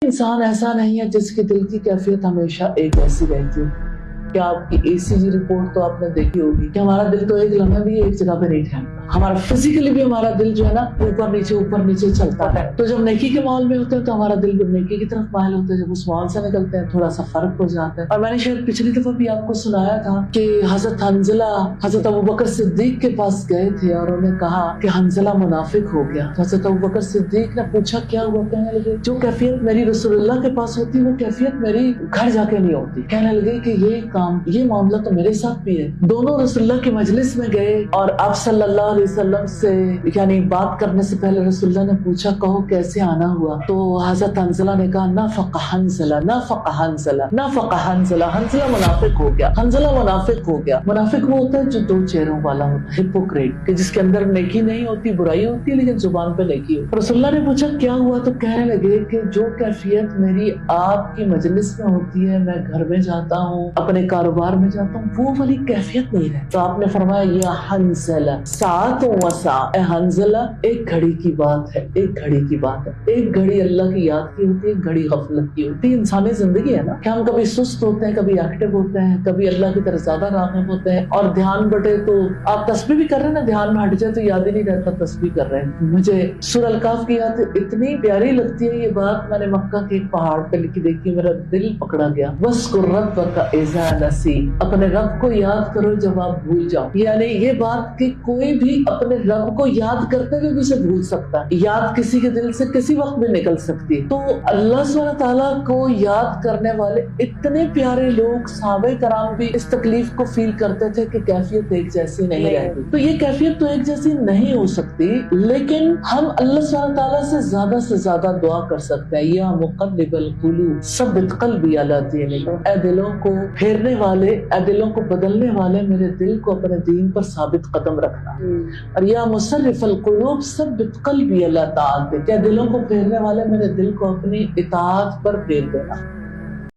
इंसान ऐसा नहीं है जिसके दिल की कैफियत हमेशा एक ऐसी रहती है। क्या आपकी ECG रिपोर्ट तो आपने देखी होगी कि हमारा दिल तो एक लम्हे भी एक जगह पे नहीं ठहरता। हमारा फिजिकली भी हमारा दिल जो है ना ऊपर नीचे चलता है। तो जब नेकी के माहौल में होते हैं तो हमारा दिल नेकी की तरफ माइल होता है, जब उस माहौल से निकलते हैं थोड़ा सा फर्क हो जाता है। और मैंने शायद पिछली दफा भी आपको सुनाया था कि हजरत हंजला हजरत अबू बकर सिद्दीक के पास गए थे और उन्हें कहा कि हंजला मुनाफिक हो गया। तो हजरत अबू बकर सिद्दीक ने पूछा क्या हुआ? कहने लगे जो कैफियत मेरी रसूलुल्लाह के पास होती वो कैफियत मेरी घर जाके नहीं होती। कहने लगे कि ये मामला तो मेरे साथ भी है। दोनों रसूलुल्लाह की मजलिस में गए और आप सल्लल्लाहु अलैहि वसल्लम से यानी बात करने से पहले रसूलुल्लाह ने पूछा कहो कैसे आना हुआ? तो हजरत हंजला ने कहा नफक़ हंजला नफक़ हंजला नफक़ हंजला, हंजला मुनाफिक हो गया, हंजला मुनाफिक हो गया। मुनाफिक वो होता है जो दो चेहरों वाला होता है, हिपोक्रेट, कि जिसके अंदर नेकी नहीं होती, बुराई होती है लेकिन जुबान पे नेकी होती। रसूलुल्लाह ने पूछा क्या हुआ? तो कहने लगे कि जो कैफियत मेरी आपकी मजलिस में होती है, मैं घर में जाता हूँ, अपने कारोबार में जाता हूँ, वो वाली कैफियत नहीं है। तो आपने फरमाया ये हंजला सात वसा, हंजला एक घड़ी की बात है, एक घड़ी की बात है। एक घड़ी अल्लाह की याद की होती है, एक घड़ी गफलत की होती है। इंसानी जिंदगी है ना कि हम कभी सुस्त होते हैं, कभी एक्टिव होते हैं, कभी अल्लाह की तरफ ज्यादा राग़िब होते हैं। और ध्यान बटे तो आप तस्बीह भी कर रहे हैं ना, ध्यान में हट जाए तो याद ही नहीं रहता तस्बीह कर रहे हैं। मुझे सूरह अल-कहफ़ की याद इतनी प्यारी लगती है, ये बात मैंने मक्का के एक पहाड़ पे लिखी देखी, मेरा दिल पकड़ा गया। वज़्कुर रब्बका इज़ा नसी, अपने रब को याद करो जब आप भूल जाओ। यानी ये बात कि कोई भी अपने रब को याद करते हुए भी उसे भूल सकता है। याद किसी के दिल से किसी वक्त भी निकल सकती है। तो अल्लाह सुब्हानहू व तआला को याद करने वाले इतने प्यारे लोग, सहाबे कराम भी इस तकलीफ को फील करते थे कि कैफियत एक जैसी नहीं रहती। तो ये कैफियत तो एक जैसी नहीं हो सकती, लेकिन हम अल्लाह सुब्हानहू व तआला से ज्यादा दुआ कर सकते हैं। या मुक़ल्लिबल क़ुलूब सब्बित क़ल्बी अला दीनिक, ऐ दिलों को फेरने वाले, ऐ दिलों को बदलने वाले, मेरे दिल को अपने दीन पर साबित कदम रखना। और या मुसर्रिफल क़ुलूब सब्बित क़ल्बी अला ताअतिक, ऐ दिलों को फेरने वाले, मेरे दिल को अपनी इताअत पर फेर देना।